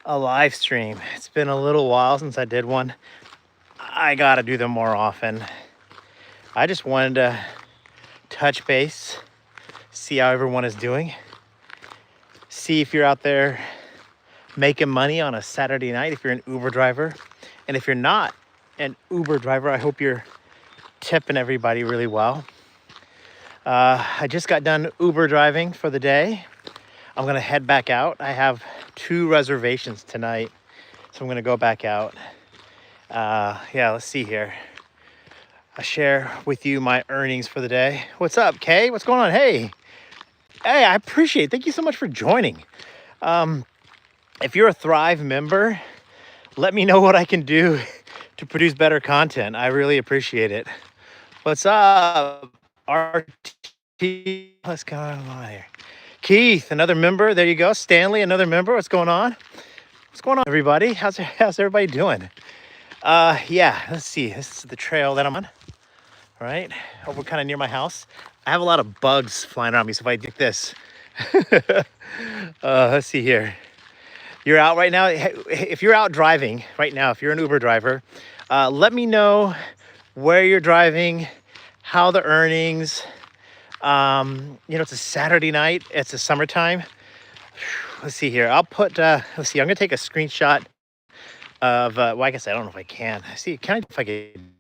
a live stream. It's been a little while since I did one. I gotta do them more often. I just wanted to touch base, see how everyone is doing, see if you're out there making money on a Saturday night, if you're an Uber driver. And if you're not an Uber driver, I hope you're tipping everybody really well. I just got done Uber driving for the day. I'm gonna head back out. I have 2 reservations tonight, so I'm gonna go back out. Yeah, let's see here. I share with you my earnings for the day. What's up, Kay? What's going on? Hey, I appreciate it. Thank you so much for joining. If you're a Thrive member, let me know what I can do to produce better content. I really appreciate it. What's up, RT? What's going on here? Keith, another member. There you go. Stanley, another member. What's going on? What's going on, everybody? How's everybody doing? Yeah, let's see. This is the trail that I'm on. All right. We're kind of near my house. I have a lot of bugs flying around me, so if I do this, let's see here. You're out right now. If you're out driving right now, if you're an Uber driver, let me know where you're driving, how the earnings. It's a Saturday night. It's a summertime. Let's see here. I'll put. Let's see. I'm gonna take a screenshot of. Well, I guess I don't know if I can. See, can I? If I can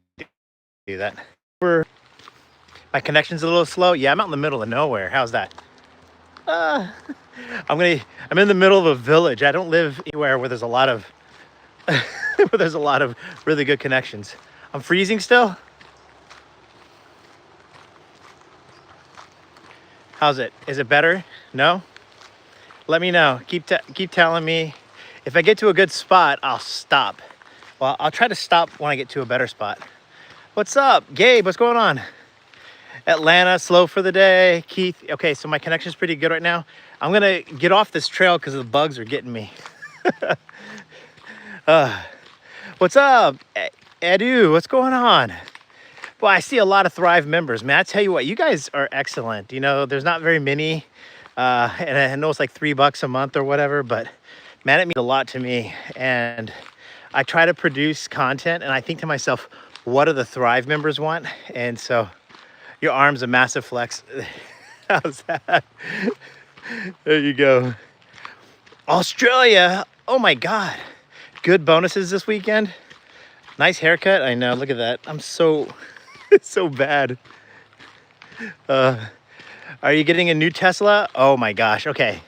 do that. My connection's a little slow. Yeah, I'm out in the middle of nowhere. How's that? I'm in the middle of a village. I don't live anywhere where there's a lot of really good connections. I'm freezing still. How's it? Is it better? No? Let me know. Keep telling me. If I get to a good spot, I'll stop. Well, I'll try to stop when I get to a better spot. What's up, Gabe? What's going on? Atlanta, slow for the day. Keith, okay, so my connection's pretty good right now. I'm gonna get off this trail because the bugs are getting me. What's up, Edu? What's going on? Well, I see a lot of Thrive members, man. I tell you what, you guys are excellent. You know, there's not very many, and I know it's like $3 a month or whatever, but man, it means a lot to me. And I try to produce content, and I think to myself, what do the Thrive members want? And so your arm's a massive flex. How's that? There you go. Australia. Oh my God. Good bonuses this weekend. Nice haircut. I know. Look at that. I'm so bad. Are you getting a new Tesla? Oh my gosh. Okay.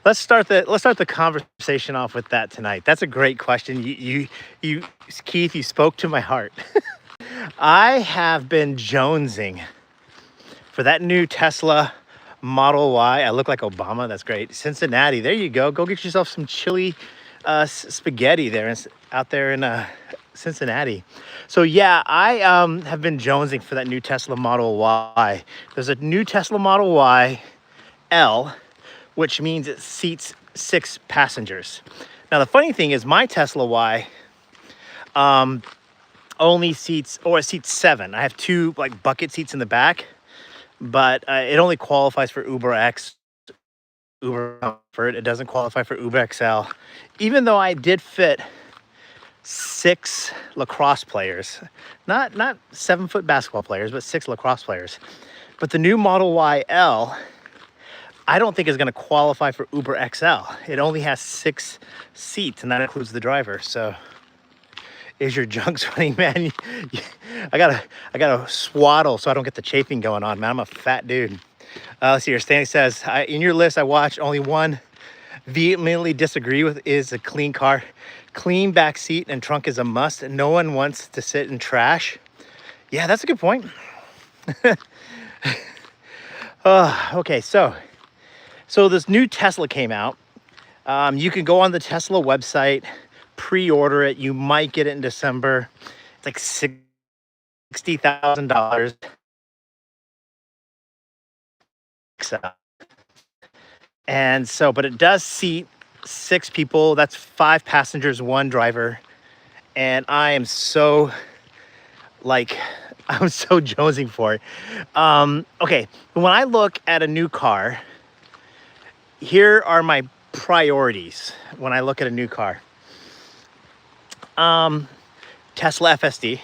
Let's start the conversation off with that tonight. That's a great question. You Keith, you spoke to my heart. I have been jonesing for that new Tesla Model Y. I look like Obama. That's great. Cincinnati. There you go. Go get yourself some chili spaghetti there out there in Cincinnati. So yeah, I have been jonesing for that new Tesla Model Y. There's a new Tesla Model Y L, which means it seats 6 passengers. Now the funny thing is my Tesla Y only seats, or it seats 7. I have 2 like bucket seats in the back, but it only qualifies for Uber X, Uber Comfort. It doesn't qualify for Uber XL, even though I did fit 6 lacrosse players, not 7-foot basketball players, but 6 lacrosse players. But the new Model Y L, I don't think is going to qualify for Uber XL. It only has 6 seats, and that includes the driver. So is your junk sweating, man? I gotta swaddle so I don't get the chafing going on, man. I'm a fat dude. Let's see here. Stanley says, in your list I watched, only one vehemently disagree with is a clean car. Clean back seat and trunk is a must. No one wants to sit in trash. Yeah, that's a good point. Okay, so this new Tesla came out. You can go on the Tesla website, pre-order it. You might get it in December. It's like $60,000. And so, but it does seat 6 people. That's 5 passengers, 1 driver. And I am so I'm so jonesing for it. Okay, when I look at a new car, here are my priorities when I look at a new car. Tesla FSD.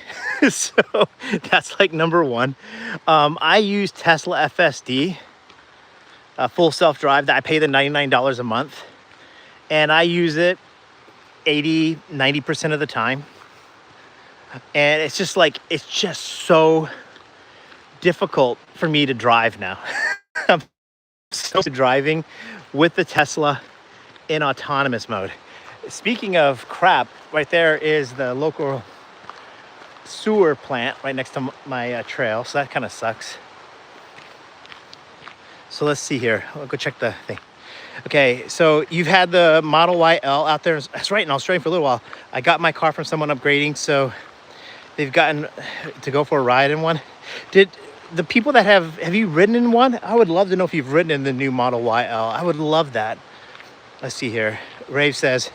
So that's like number one. I use Tesla FSD, full self-drive, that I pay the $99 a month. And I use it 80-90% of the time. And it's just so difficult for me to drive now. I'm so driving with the Tesla in autonomous mode. Speaking of crap, right there is the local sewer plant right next to my trail, so that kind of sucks. So let's see here. I'll go check the thing. Okay, so you've had the Model Y L out there. That's right, in Australia for a little while. I got my car from someone upgrading, so they've gotten to go for a ride in one. Did the people that have you ridden in one? I would love to know if you've ridden in the new Model Y L. I would love that. Let's see here. Rave says,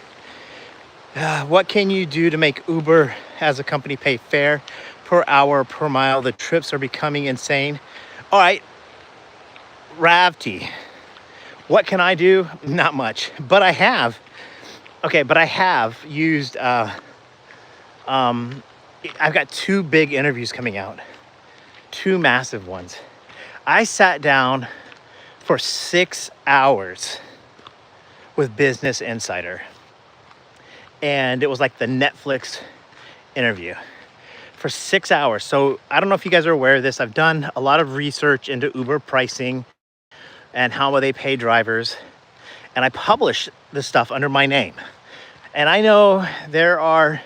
what can you do to make Uber as a company pay fare per hour, per mile? The trips are becoming insane. All right, Ravty, what can I do? Not much, but I have. Okay, but I have used, I've got 2 big interviews coming out, 2 massive ones. I sat down for 6 hours with Business Insider. And it was like the Netflix interview for 6 hours. So I don't know if you guys are aware of this. I've done a lot of research into Uber pricing and how they pay drivers. And I publish this stuff under my name. And I know there are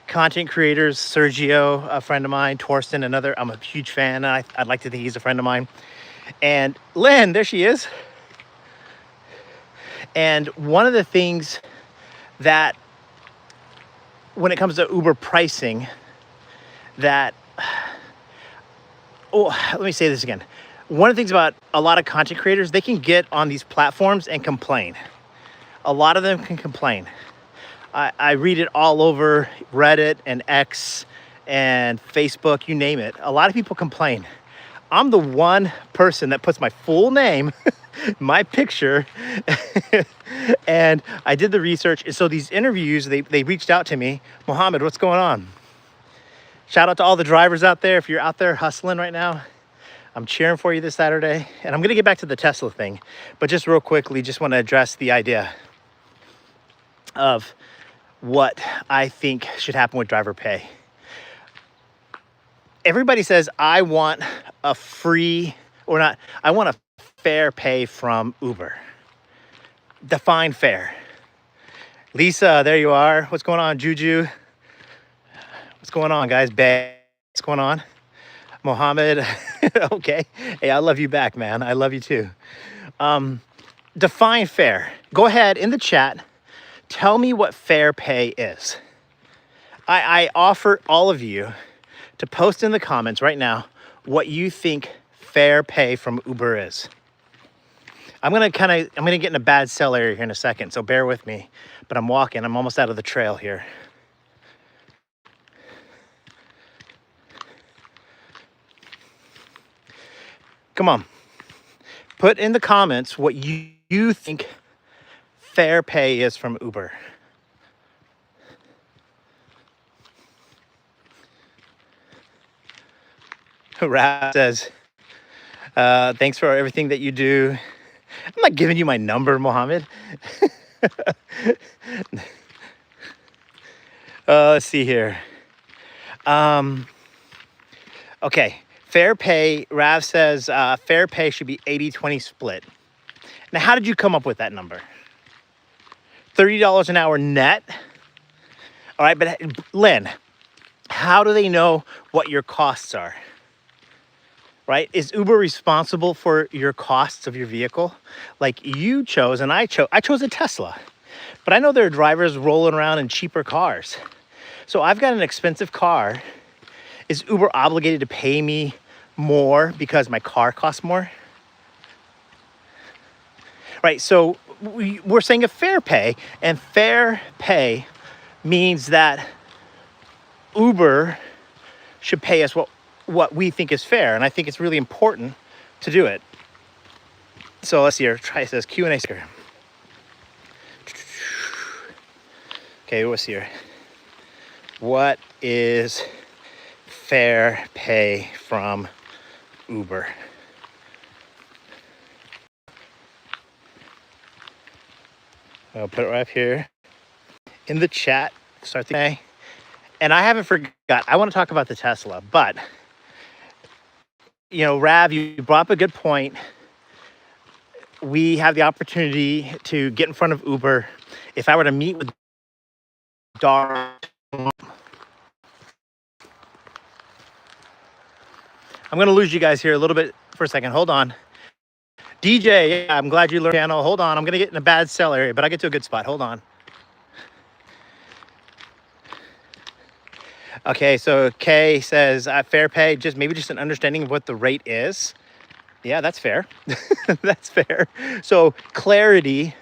content creators, Sergio, a friend of mine, Torsten, another, I'm a huge fan. I'd like to think he's a friend of mine. And Lynn, there she is. And one of the things that, when it comes to Uber pricing, that, let me say this again. One of the things about a lot of content creators, they can get on these platforms and complain. A lot of them can complain. I read it all over Reddit and X and Facebook, you name it. A lot of people complain. I'm the one person that puts my full name, my picture, and I did the research. And so these interviews, they reached out to me. Mohammed, what's going on? Shout out to all the drivers out there. If you're out there hustling right now, I'm cheering for you this Saturday. And I'm gonna get back to the Tesla thing, but just real quickly, just wanna address the idea of what I think should happen with driver pay. Everybody says, I want a free, or not, I want a fair pay from Uber. Define fair. Lisa, there you are. What's going on, Juju? What's going on, guys? Bay, what's going on? Mohammed, okay. Hey, I love you back, man. I love you too. Define fair. Go ahead in the chat. Tell me what fair pay is. I offer all of you to post in the comments right now what you think fair pay from Uber is. I'm gonna get in a bad sell area here in a second, so bear with me. But I'm walking, I'm almost out of the trail here. Come on, put in the comments what you think fair pay is from Uber. Rap says, thanks for everything that you do. I'm not giving you my number, Mohammed. Let's see here. Okay, fair pay. Rav says fair pay should be 80-20 split. Now, how did you come up with that number? $30 an hour net? All right, but Lynn, how do they know what your costs are? Right? Is Uber responsible for your costs of your vehicle? Like you chose, and I chose a Tesla. But I know there are drivers rolling around in cheaper cars. So I've got an expensive car. Is Uber obligated to pay me more because my car costs more? Right, so we're saying a fair pay, and fair pay means that Uber should pay us what we think is fair, and I think it's really important to do it. So let's see here. Try this Q&A sticker. Okay, what's here? What is fare pay from Uber? I'll put it right up here in the chat. Start the day. And I haven't forgot, I want to talk about the Tesla, but you know, Rav, you brought up a good point. We have the opportunity to get in front of Uber. If I were to meet with Dara, I'm going to lose you guys here a little bit for a second. Hold on. DJ, yeah, I'm glad you learned channel. Hold on. I'm going to get in a bad cell area, but I get to a good spot. Hold on. Okay, so Kay says fair pay, maybe just an understanding of what the rate is. Yeah, that's fair. That's fair. So clarity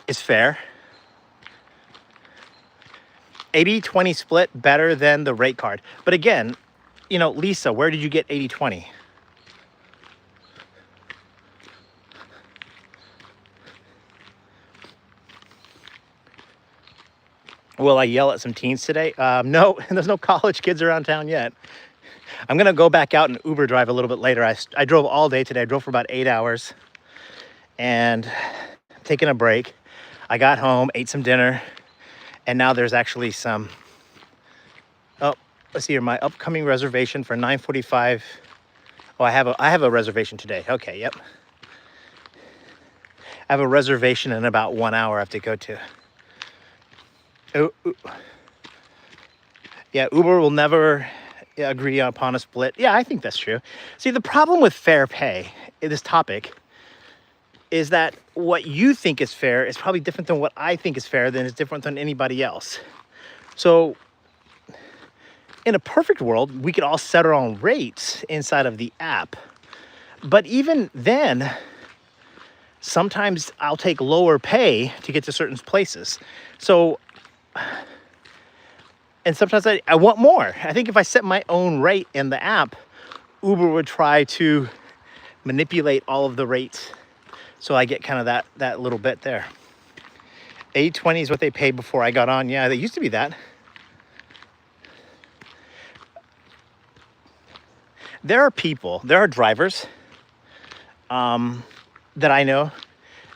is fair. 80-20 split better than the rate card. But again, you know, Lisa, where did you get 80-20? Will I yell at some teens today? No, there's no college kids around town yet. I'm gonna go back out and Uber drive a little bit later. I drove all day today. I drove for about 8 hours and taking a break. I got home, ate some dinner, and now there's actually some, oh, let's see here, my upcoming reservation for 9:45. Oh, I have a reservation today. Okay, yep. I have a reservation in about 1 hour I have to go to. Oh, yeah, Uber will never agree upon a split. Yeah, I think that's true. See, the problem with fair pay in this topic is that what you think is fair is probably different than what I think is fair, than is different than anybody else. So in a perfect world, we could all set our own rates inside of the app. But even then, sometimes I'll take lower pay to get to certain places. So, and sometimes I want more. I think if I set my own rate in the app, Uber would try to manipulate all of the rates. So I get kind of that little bit there. 820 is what they paid before I got on. Yeah, they used to be that. There are drivers that I know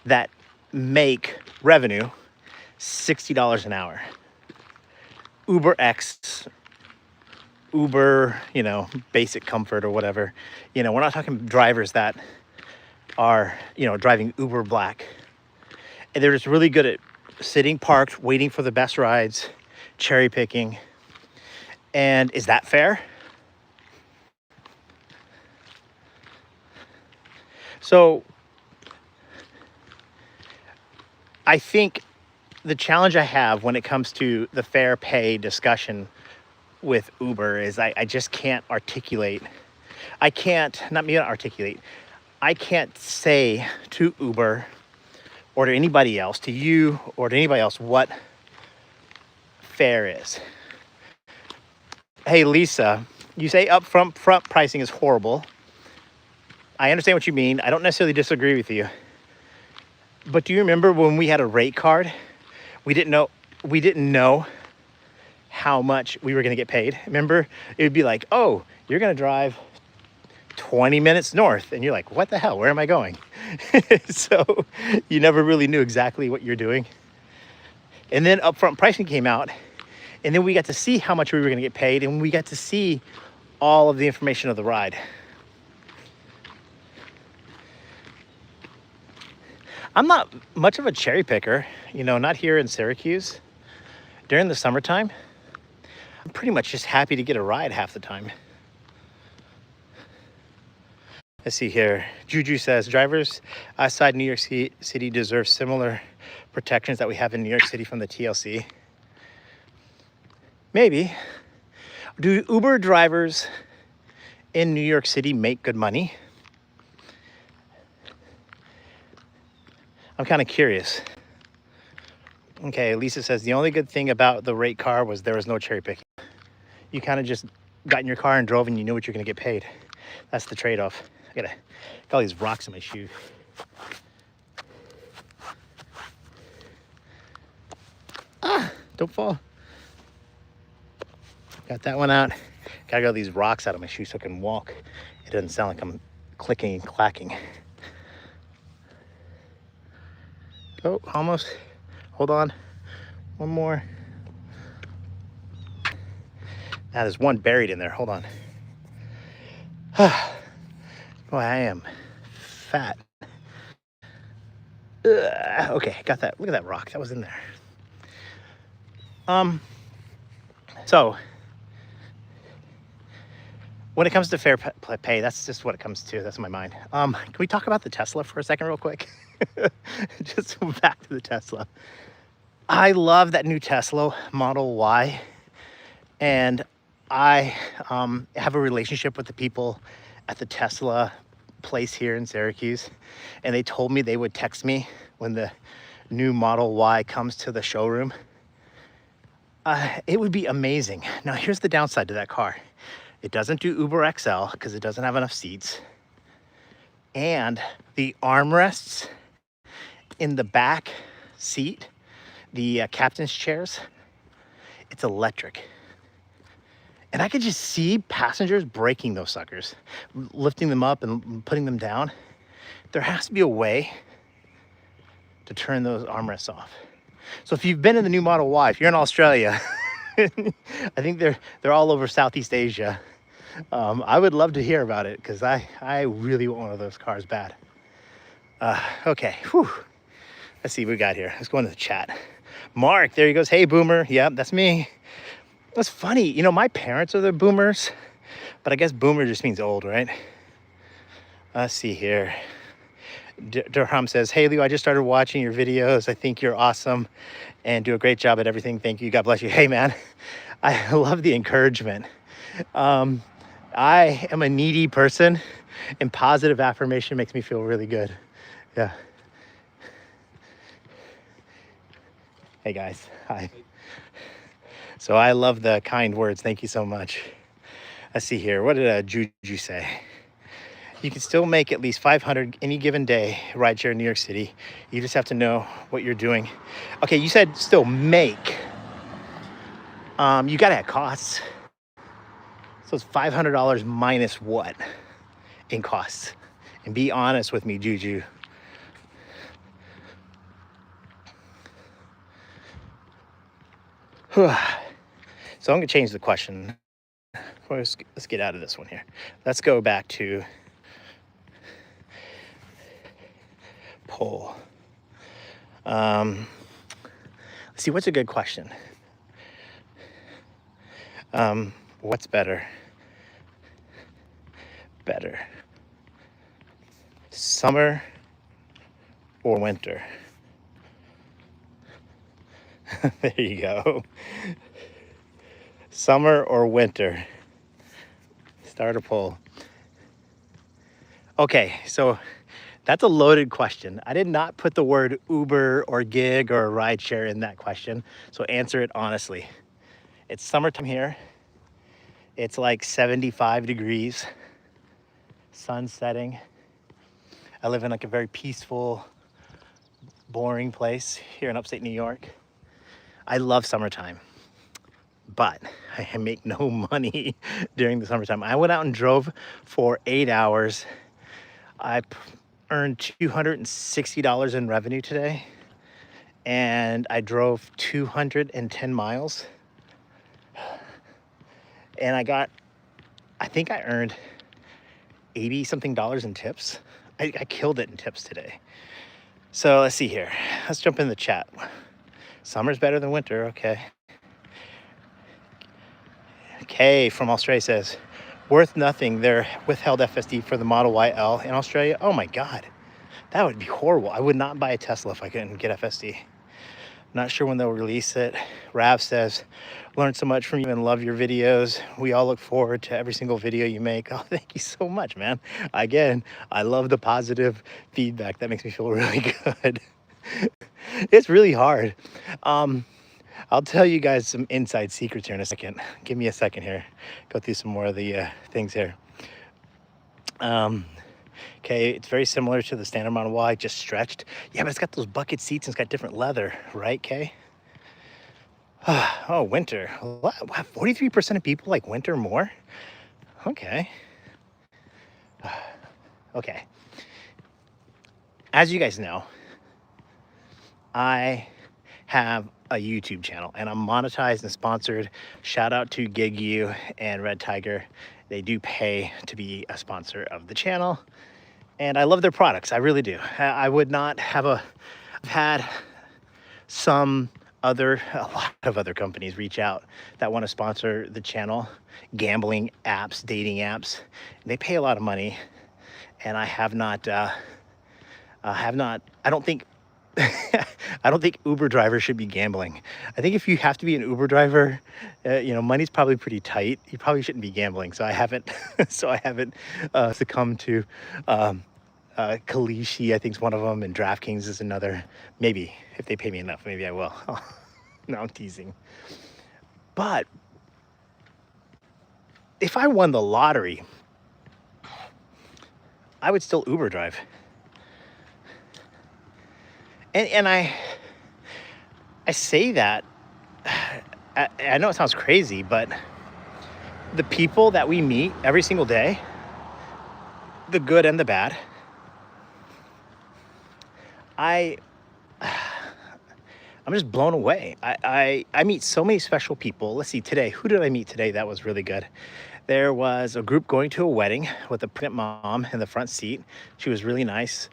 that make revenue $60 an hour. Uber X, Uber, you know, basic comfort or whatever. You know, we're not talking drivers that are, you know, driving Uber Black. And they're just really good at sitting parked, waiting for the best rides, cherry picking. And is that fair? So I think the challenge I have when it comes to the fair pay discussion with Uber is I just can't articulate. I can't say to Uber or to anybody else, to you or to anybody else, what fair is. Hey, Lisa, you say upfront pricing is horrible. I understand what you mean. I don't necessarily disagree with you. But do you remember when we had a rate card? We didn't know how much we were going to get paid. Remember, it would be like, oh, you're going to drive 20 minutes north. And you're like, what the hell? Where am I going? So you never really knew exactly what you're doing. And then upfront pricing came out. And then we got to see how much we were going to get paid. And we got to see all of the information of the ride. I'm not much of a cherry picker, you know, not here in Syracuse. During the summertime, I'm pretty much just happy to get a ride half the time. Let's see here. Juju says, drivers outside New York City deserve similar protections that we have in New York City from the TLC. Maybe. Do Uber drivers in New York City make good money? I'm kind of curious. Okay, Lisa says, the only good thing about the rate car was there was no cherry picking. You kind of just got in your car and drove and you knew what you're going to get paid. That's the trade-off. I got all these rocks in my shoe. don't fall. Got that one out. Gotta get these rocks out of my shoes so I can walk. It doesn't sound like I'm clicking and clacking. Oh, almost. Hold on. One more. Now there's one buried in there. Hold on. Boy, I am fat. Okay, got that. Look at that rock. That was in there. So when it comes to fair pay, that's just what it comes to. That's my mind. Can we talk about the Tesla for a second real quick? Just back to the Tesla. I love that new Tesla Model Y. And I have a relationship with the people at the Tesla place here in Syracuse. And they told me they would text me when the new Model Y comes to the showroom. It would be amazing. Now, here's the downside to that car. It doesn't do Uber XL because it doesn't have enough seats. And the armrests in the back seat, the captain's chairs, it's electric. And I could just see passengers breaking those suckers, lifting them up and putting them down. There has to be a way to turn those armrests off. So if you've been in the new Model Y, if you're in Australia, I think they're all over Southeast Asia. I would love to hear about it because I really want one of those cars bad. Okay, whew. Let's see what we got here. Let's go into the chat. Mark, there he goes. Hey, Boomer. Yep, that's me. That's funny. You know, my parents are the boomers, but I guess boomer just means old, right? Let's see here. Durham says, hey, Leo, I just started watching your videos. I think you're awesome and do a great job at everything. Thank you. God bless you. Hey, man, I love the encouragement. I am a needy person, and positive affirmation makes me feel really good. Yeah. Hey, guys. Hi. So I love the kind words. Thank you so much. Let's see here. What did Juju say? You can still make at least 500 any given day rideshare in New York City. You just have to know what you're doing. Okay, you said still make. You gotta have costs. So it's $500 minus what in costs? And be honest with me, Juju. So I'm gonna change the question. Let's get out of this one here. Let's go back to poll. Let's see, what's a good question? What's better? Better. Summer or winter? There you go. Summer or winter? Start a poll. Okay, so that's a loaded question. I did not put the word Uber or gig or rideshare in that question, so answer it honestly. It's summertime here. It's like 75 degrees, sun setting. I live in like a very peaceful, boring place here in upstate New York. I love summertime, but I make no money during the summertime. I went out and drove for 8 hours. I earned $260 in revenue today, and I drove 210 miles. And I think I earned 80 something dollars in tips. I killed it in tips today. So let's see here. Let's jump in the chat. Summer's better than winter, okay. Kay from Australia says, worth nothing. They're withheld FSD for the Model YL in Australia. Oh my God, that would be horrible. I would not buy a Tesla if I couldn't get FSD. Not sure when they'll release it. Rav says, learned so much from you and love your videos. We all look forward to every single video you make. Oh, thank you so much, man. Again, I love the positive feedback. That makes me feel really good. It's really hard. I'll tell you guys some inside secrets here in a second. Give me a second here. Go through some more of the things here. Okay, it's very similar to the standard Model Y, just stretched. Yeah, but it's got those bucket seats and it's got different leather, right, Kay? Oh, winter. What? 43% of people like winter more? Okay. Okay. As you guys know, I have a YouTube channel and I'm monetized and sponsored. Shout out to GigU and Red Tiger. They do pay to be a sponsor of the channel. And I love their products. I really do. I would not have I've had a lot of other companies reach out that want to sponsor the channel, gambling apps, dating apps. They pay a lot of money, and I don't think I don't think Uber drivers should be gambling. I think if you have to be an Uber driver, money's probably pretty tight. You probably shouldn't be gambling. So I haven't, succumbed to Kalishi, I think is one of them, and DraftKings is another. Maybe if they pay me enough, maybe I will. No, I'm teasing. But if I won the lottery, I would still Uber drive. And I say that, I know it sounds crazy, but the people that we meet every single day, the good and the bad, I'm just blown away. I meet so many special people. Let's see, today, who did I meet today that was really good? There was a group going to a wedding with a pregnant mom in the front seat. She was really nice.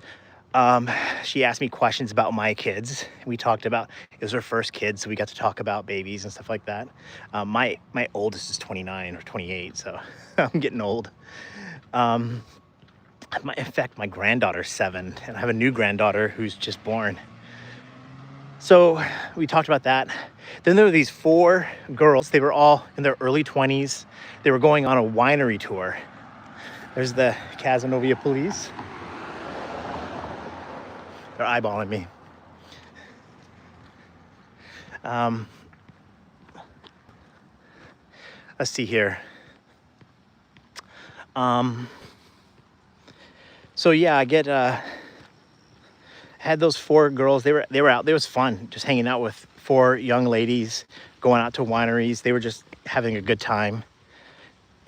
She asked me questions about my kids. We talked about, it was her first kid, so we got to talk about babies and stuff like that. My oldest is 29 or 28, so I'm getting old. In fact, my granddaughter's 7, and I have a new granddaughter who's just born. So we talked about that. Then there were these 4 girls. They were all in their early 20s. They were going on a winery tour. There's the Cazenovia police. They're eyeballing me. Let's see here. So yeah, I had those 4 girls. They were out. It was fun just hanging out with 4 young ladies, going out to wineries. They were just having a good time.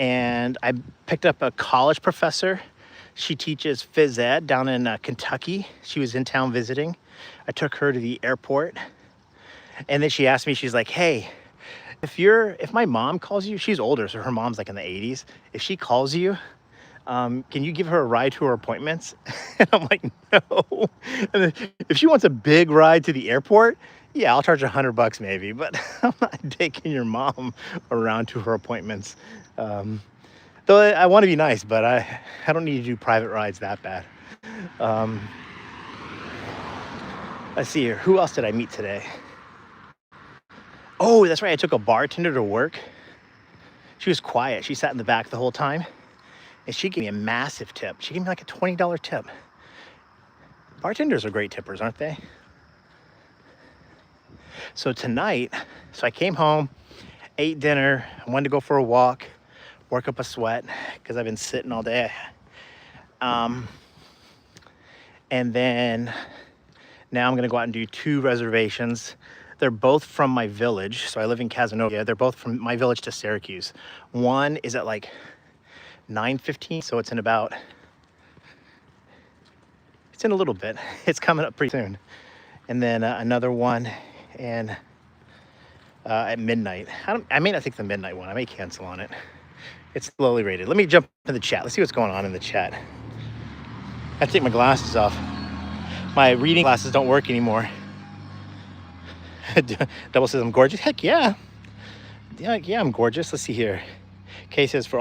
And I picked up a college professor. She teaches phys ed down in Kentucky. She was in town visiting. I took her to the airport. And then she asked me, she's like, hey, if my mom calls you, she's older, so her mom's like in the 80s. If she calls you, can you give her a ride to her appointments? And I'm like, no. And then if she wants a big ride to the airport, yeah, I'll charge $100 maybe, but I'm not taking your mom around to her appointments. Though I want to be nice, but I don't need to do private rides that bad. Let's see here. Who else did I meet today? Oh, that's right. I took a bartender to work. She was quiet. She sat in the back the whole time. And she gave me a massive tip. She gave me like a $20 tip. Bartenders are great tippers, aren't they? So tonight, I came home, ate dinner, wanted to go for a walk, work up a sweat because I've been sitting all day. And then now I'm gonna go out and do 2 reservations. They're both from my village. So I live in Cazenovia. They're both from my village to Syracuse. One is at like 9:15, so it's in a little bit. It's coming up pretty soon. And then another one at midnight. I may not take the midnight one. I may cancel on it. It's slowly rated. Let me jump into the chat. Let's see what's going on in the chat. I take my glasses off. My reading glasses don't work anymore. Double says I'm gorgeous. Heck yeah. Yeah, I'm gorgeous. Let's see here. Kay says, for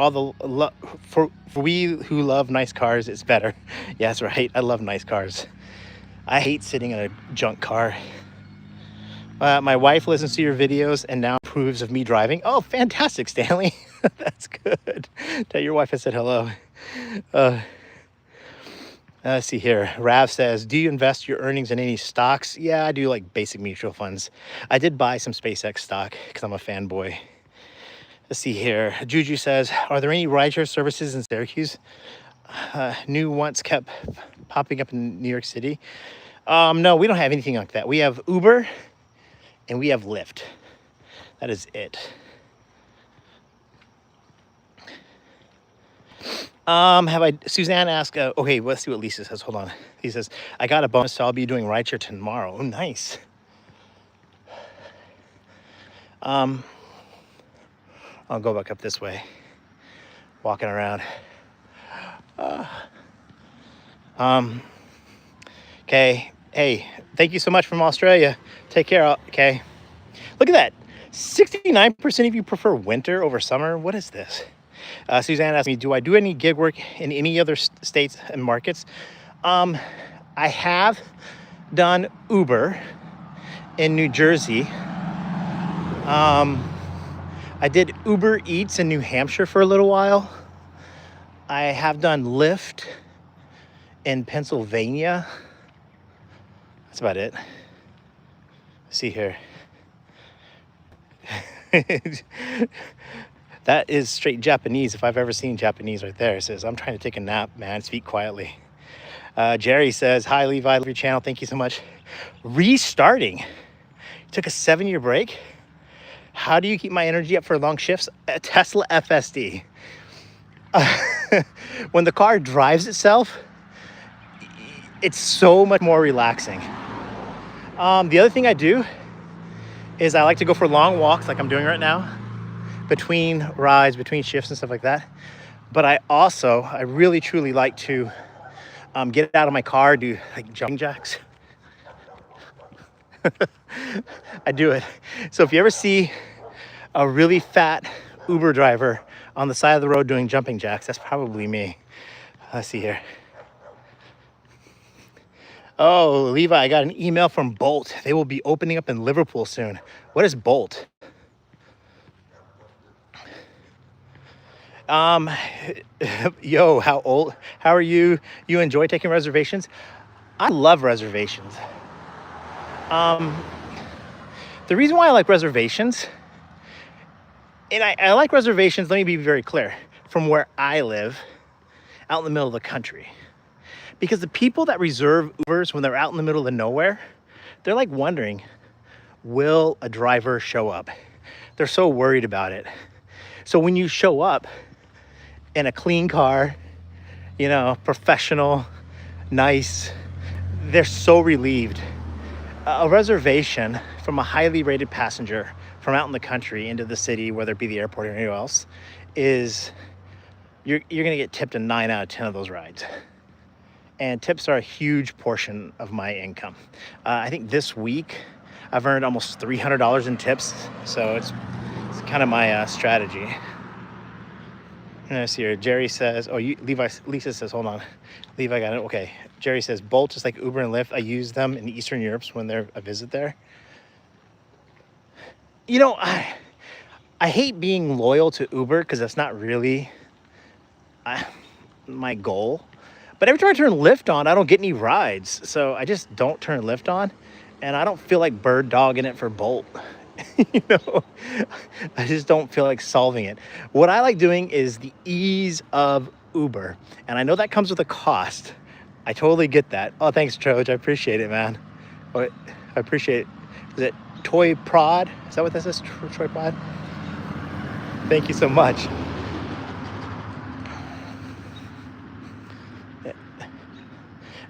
we who love nice cars, it's better. Yeah, that's right. I love nice cars. I hate sitting in a junk car. My wife listens to your videos and now approves of me driving. Oh, fantastic, Stanley. That's good. Tell your wife I said hello. Let's see here. Rav says, do you invest your earnings in any stocks? Yeah, I do, like basic mutual funds. I did buy some SpaceX stock because I'm a fanboy. Let's see here. Juju says, are there any rideshare services in Syracuse? New ones kept popping up in New York City. No, we don't have anything like that. We have Uber and we have Lyft. That is it. Suzanne asked, okay, let's see what Lisa says. Hold on. He says, I got a bonus, so I'll be doing rideshare tomorrow. Oh, nice. I'll go back up this way, walking around. Okay. Hey, thank you so much from Australia. Take care. Okay. Look at that. 69% of you prefer winter over summer. What is this? Suzanne asked me, do I do any gig work in any other states and markets? I have done Uber in New Jersey. I did Uber Eats in New Hampshire for a little while. I have done Lyft in Pennsylvania. That's about it. See here. That is straight Japanese if I've ever seen Japanese right there. It says, I'm trying to take a nap, man. Speak quietly. Jerry says, hi, Levi. Love your channel. Thank you so much. Restarting. Took a 7-year break. How do you keep my energy up for long shifts? A Tesla FSD. When the car drives itself, it's so much more relaxing. The other thing I do is I like to go for long walks like I'm doing right now, between rides, between shifts and stuff like that. But I really truly like to get out of my car, do like jumping jacks. I do it. So if you ever see a really fat Uber driver on the side of the road doing jumping jacks, that's probably me. Let's see here. Oh, Levi, I got an email from Bolt. They will be opening up in Liverpool soon. What is Bolt? Yo, how are you? You enjoy taking reservations? I love reservations. The reason why I like reservations, and I like reservations, let me be very clear, from where I live, out in the middle of the country. Because the people that reserve Ubers when they're out in the middle of nowhere, they're like wondering, will a driver show up? They're so worried about it. So when you show up in a clean car, you know, professional, nice, they're so relieved. A reservation from a highly rated passenger from out in the country into the city, whether it be the airport or anywhere else, is you're gonna get tipped a 9 out of 10 of those rides. And tips are a huge portion of my income. I think this week I've earned almost $300 in tips, so it's kind of my strategy. Let's see here. Jerry says, Lisa says, hold on. Levi got it. Okay. Jerry says, Bolt, just like Uber and Lyft, I use them in Eastern Europe when I visit there. You know, I hate being loyal to Uber because that's not really my goal. But every time I turn Lyft on, I don't get any rides. So I just don't turn Lyft on. And I don't feel like bird dogging it for Bolt. You know, I just don't feel like solving it. What I like doing is the ease of Uber. And I know that comes with a cost. I totally get that. Oh, thanks, Troj. I appreciate it, man. I appreciate it. Is it Toy Prod? Is that what this is? Troy Prod? Thank you so much.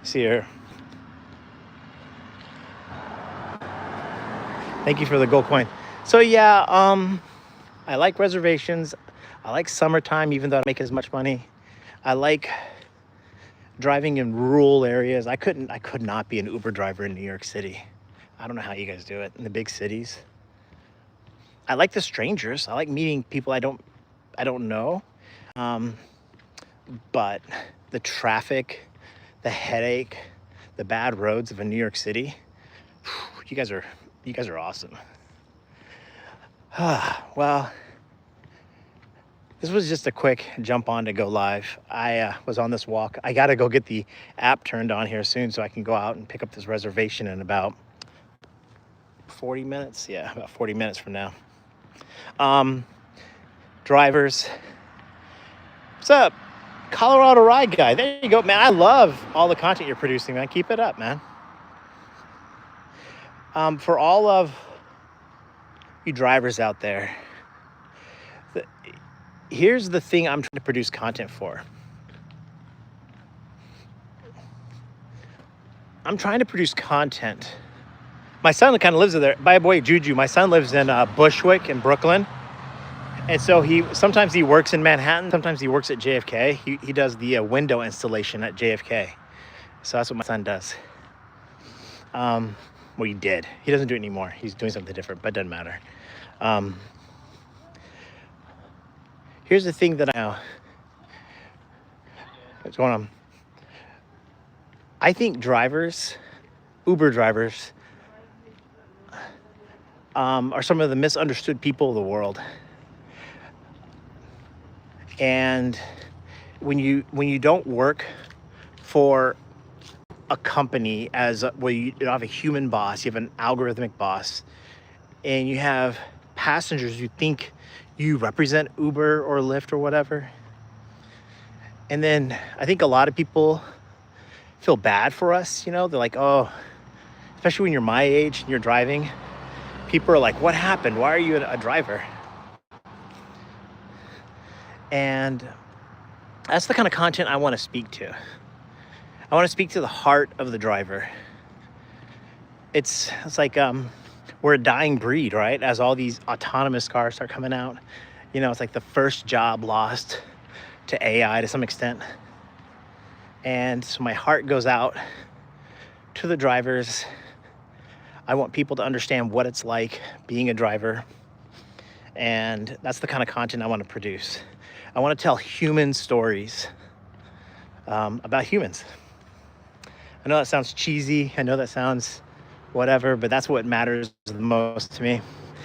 See here. Thank you for the gold coin. So yeah, I like reservations. I like summertime, even though I don't make as much money. I like driving in rural areas. I could not be an Uber driver in New York City. I don't know how you guys do it in the big cities. I like the strangers. I like meeting people I don't know. But the traffic, the headache, the bad roads of a New York City, you guys are awesome. Well, this was just a quick jump on to go live. I was on this walk. I got to go get the app turned on here soon so I can go out and pick up this reservation in about 40 minutes. Yeah, about 40 minutes from now. Drivers, what's up? Colorado Ride Guy. There you go, man. I love all the content you're producing, man. Keep it up, man. For all of you drivers out there, here's the thing I'm trying to produce content for. I'm trying to produce content. My son kind of lives there. By the way, Juju, my son lives in Bushwick in Brooklyn. And so sometimes he works in Manhattan, sometimes he works at JFK. He does the window installation at JFK. So that's what my son does. Well, he did. He doesn't do it anymore. He's doing something different, but it doesn't matter. Here's the thing that I know. What's going on? I think drivers, Uber drivers, are some of the misunderstood people of the world. And when you don't work for a company where you have a human boss, you have an algorithmic boss, and you have passengers who think you represent Uber or Lyft or whatever. And then I think a lot of people feel bad for us, you know, they're like, oh, especially when you're my age and you're driving, people are like, what happened? Why are you a driver? And that's the kind of content I want to speak to. I want to speak to the heart of the driver. It's like we're a dying breed, right? As all these autonomous cars start coming out, you know, it's like the first job lost to AI to some extent. And so my heart goes out to the drivers. I want people to understand what it's like being a driver. And that's the kind of content I want to produce. I want to tell human stories about humans. I know that sounds cheesy. I know that sounds whatever, but that's what matters the most to me.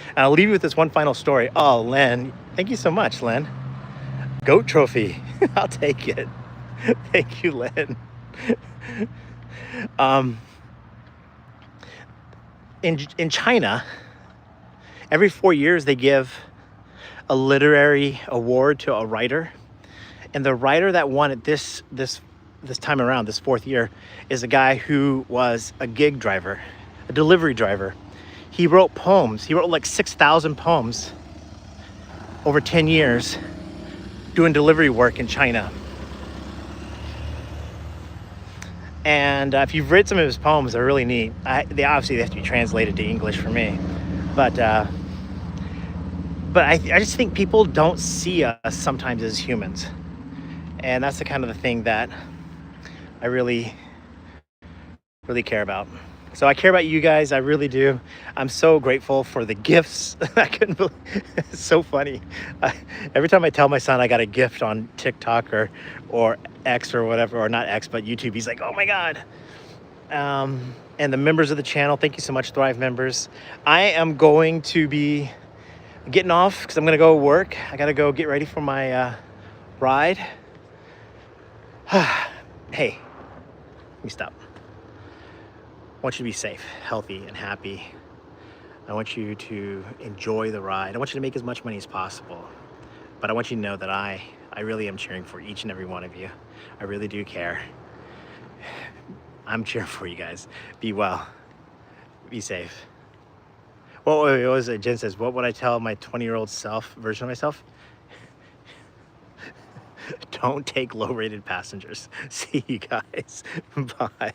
And I'll leave you with this one final story. Oh, Len, thank you so much, Len. Goat trophy. I'll take it. Thank you, Len. In China, every 4 years they give a literary award to a writer, and the writer that won it this time around, this 4th year, is a guy who was a gig driver, a delivery driver. He wrote poems. He wrote like 6,000 poems over 10 years doing delivery work in China. And if you've read some of his poems, they're really neat. They have to be translated to English for me, but I just think people don't see us sometimes as humans, and that's the kind of the thing that I really care about. So I care about you guys. I really do. I'm so grateful for the gifts. I couldn't believe it's so funny. Every time I tell my son I got a gift on TikTok or X or whatever, or not X, but YouTube, he's like, oh my God. And the members of the channel, thank you so much, Thrive members. I am going to be getting off because I'm going to go work. I got to go get ready for my ride. Hey, let me stop. I want you to be safe, healthy, and happy. I want you to enjoy the ride. I want you to make as much money as possible. But I want you to know that I really am cheering for each and every one of you. I really do care. I'm cheering for you guys. Be well. Be safe. What was it? Jen says, what would I tell my 20-year-old version of myself? Don't take low-rated passengers. See you guys. Bye.